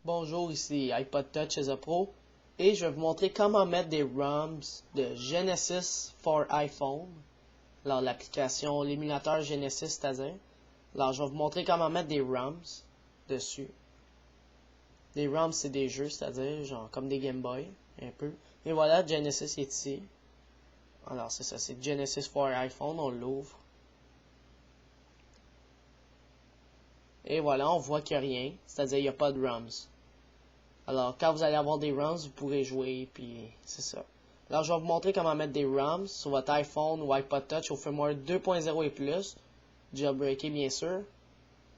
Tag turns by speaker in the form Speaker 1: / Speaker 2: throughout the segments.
Speaker 1: Bonjour, ici iPod Touch as a Pro et je vais vous montrer comment mettre des ROMs de Genesis for iPhone. Alors l'application, l'émulateur Genesis, c'est-à-dire. Alors je vais vous montrer comment mettre des ROMs dessus. Des ROMs c'est des jeux, c'est-à-dire genre comme des Game Boy, un peu. Et voilà, Genesis est ici. Alors c'est ça, c'est Genesis for iPhone, on l'ouvre. Et voilà, on voit qu'il n'y a rien, c'est-à-dire il n'y a pas de ROMs. Alors, quand vous allez avoir des ROMs, vous pourrez jouer, puis c'est ça. Alors, je vais vous montrer comment mettre des ROMs sur votre iPhone ou iPod Touch au firmware 2.0 et plus, jailbreaké bien sûr.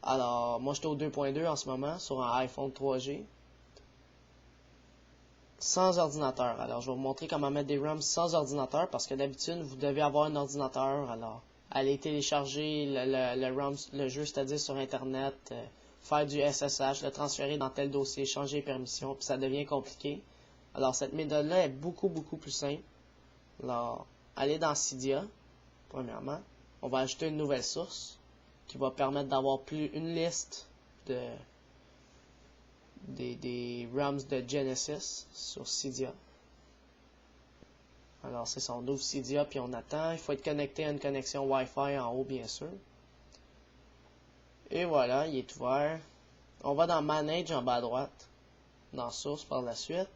Speaker 1: Alors, moi, j'étais au 2.2 en ce moment, sur un iPhone 3G. Sans ordinateur. Alors, je vais vous montrer comment mettre des ROMs sans ordinateur, parce que d'habitude, vous devez avoir un ordinateur. Alors, allez télécharger le jeu, c'est-à-dire sur Internet, faire du SSH, le transférer dans tel dossier, changer les permissions, puis ça devient compliqué. Alors, cette méthode-là est beaucoup plus simple. Alors, allez dans Cydia, premièrement. On va ajouter une nouvelle source qui va permettre d'avoir une liste des ROMs de Genesis sur Cydia. Alors, c'est ça, on ouvre Cydia puis on attend. Il faut être connecté à une connexion Wi-Fi en haut, bien sûr. Et voilà, il est ouvert. On va dans Manage en bas à droite, dans Source par la suite.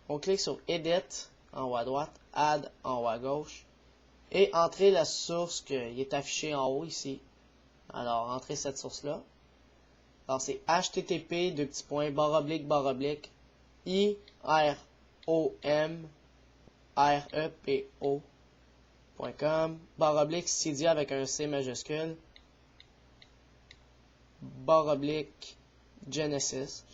Speaker 1: On clique sur Edit en haut à droite, Add en haut à gauche, et entrer la source qui est affichée en haut ici. Alors, entrez cette source-là. Alors, c'est http://IROMREPO.com /Cydia avec un C majuscule /Genesis GENESIS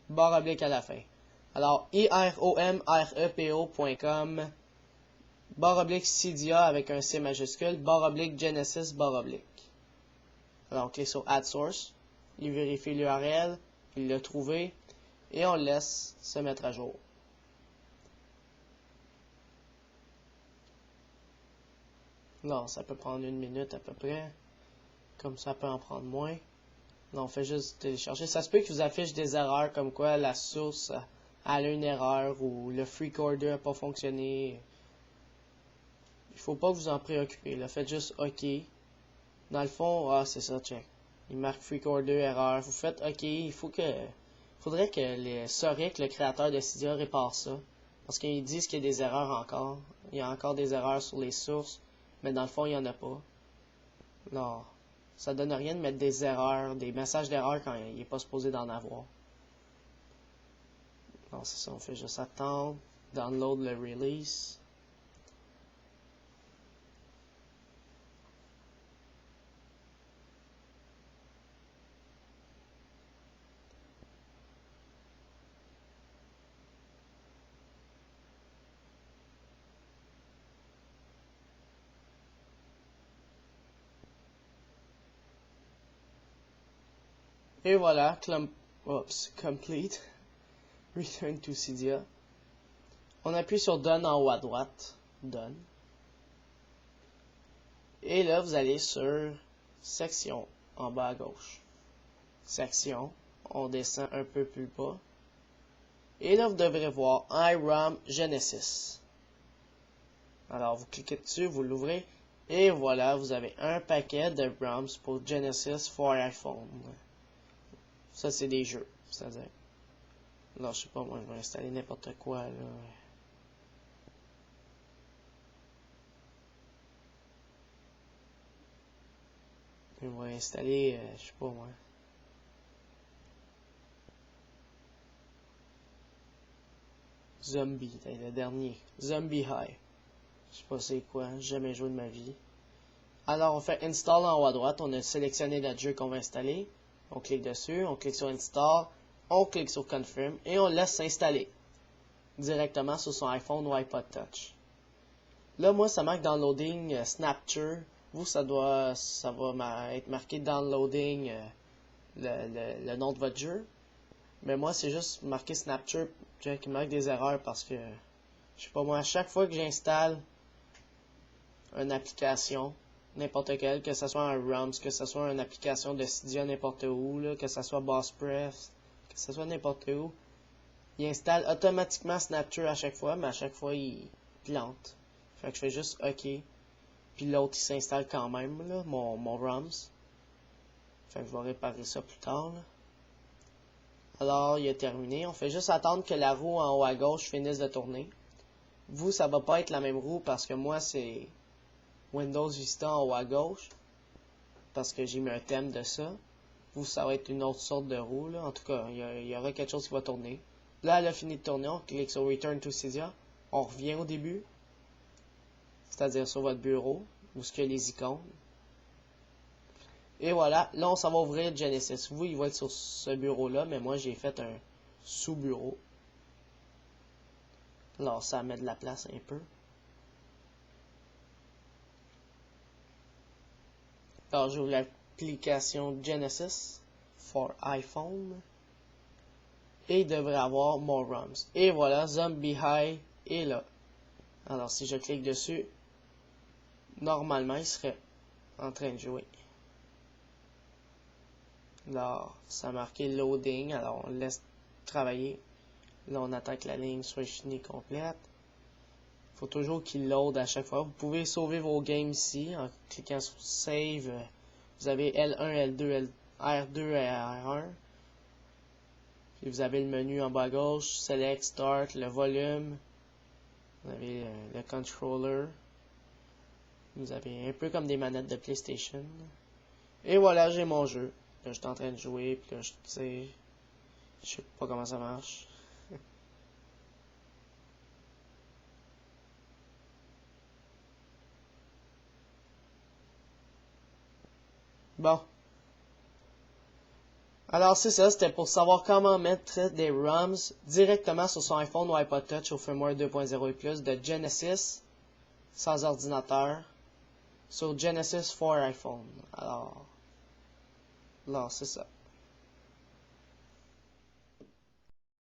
Speaker 1: / à la fin. Alors IROMREPO.com /Cydia avec un C majuscule /Genesis /. Alors on clique sur Add Source, il vérifie l'URL, il l'a trouvé et on laisse se mettre à jour. Non, ça peut prendre 1 minute à peu près, comme ça peut en prendre moins. Non, on fait juste télécharger. Ça se peut qu'il vous affiche des erreurs comme quoi la source a une erreur ou le FreeCorder n'a pas fonctionné. Il faut pas vous en préoccuper. Là. Faites juste OK. Dans le fond, c'est ça, check. Il marque FreeCorder erreur. Vous faites OK. Faudrait que Soric, le créateur de Cydia, répare ça. Parce qu'ils disent qu'il y a des erreurs encore. Il y a encore des erreurs sur les sources. Mais dans le fond, il n'y en a pas. Non. Ça donne rien de mettre des erreurs, des messages d'erreur quand il n'est pas supposé d'en avoir. Non, c'est ça, on fait juste attendre. Download le release. Et voilà, complete. Return to Cydia. On appuie sur Done en haut à droite. Done. Et là, vous allez sur Section en bas à gauche. Section. On descend un peu plus bas. Et là, vous devrez voir iROM Genesis. Alors, vous cliquez dessus, vous l'ouvrez. Et voilà, vous avez un paquet de ROMs pour Genesis for iPhone. Ça, c'est des jeux, c'est-à-dire. Là, je sais pas, moi, je vais installer n'importe quoi, là. Je vais installer, je sais pas, moi. Zombie, le dernier. Zombie High. Je sais pas c'est quoi, j'ai jamais joué de ma vie. Alors, on fait Install en haut à droite. On a sélectionné le jeu qu'on va installer. On clique dessus, on clique sur Install, on clique sur Confirm et on laisse s'installer directement sur son iPhone ou iPod Touch. Là, moi, ça marque Downloading Snapture. Vous, ça va être marqué Downloading le nom de votre jeu. Mais moi, c'est juste marqué Snapture qui marque des erreurs parce que, je sais pas moi, à chaque fois que j'installe une application n'importe quel, que ce soit un ROMs, que ce soit une application de Cydia n'importe où, là, que ce soit BossPress, que ce soit n'importe où, il installe automatiquement Snapture à chaque fois, mais à chaque fois, il plante. Fait que je fais juste OK. Puis l'autre, il s'installe quand même, là, mon ROMs. Fait que je vais réparer ça plus tard, là. Alors, il est terminé. On fait juste attendre que la roue en haut à gauche finisse de tourner. Vous, ça va pas être la même roue parce que moi, c'est Windows Vista en haut à gauche. Parce que j'ai mis un thème de ça. Vous, ça va être une autre sorte de roue, là. En tout cas, il y aura quelque chose qui va tourner. Là, elle a fini de tourner. On clique sur Return to Cydia. On revient au début. C'est-à-dire sur votre bureau. Où est-ce qu'il y a les icônes. Et voilà, là on s'en va ouvrir Genesis. Vous, il va être sur ce bureau-là, mais moi j'ai fait un sous-bureau. Alors ça met de la place un peu. Alors j'ouvre l'application Genesis for iPhone. Et il devrait avoir More ROMs. Et voilà, Zombie High est là. Alors si je clique dessus, normalement il serait en train de jouer. Là, ça a marqué loading, alors on laisse travailler. Là, on attend que la ligne soit finie complète. Il faut toujours qu'il load à chaque fois. Vous pouvez sauver vos games ici en cliquant sur Save. Vous avez L1, L2, R2 et R1. Puis vous avez le menu en bas à gauche, Select, Start, le volume. Vous avez le controller. Vous avez un peu comme des manettes de PlayStation. Et voilà, j'ai mon jeu. Là, je suis en train de jouer, puis là, je sais pas comment ça marche. Bon. Alors, c'est ça, c'était pour savoir comment mettre des ROMs directement sur son iPhone ou iPod Touch au firmware 2.0 et plus de Genesis, sans ordinateur, sur Genesis for iPhone. Alors c'est ça.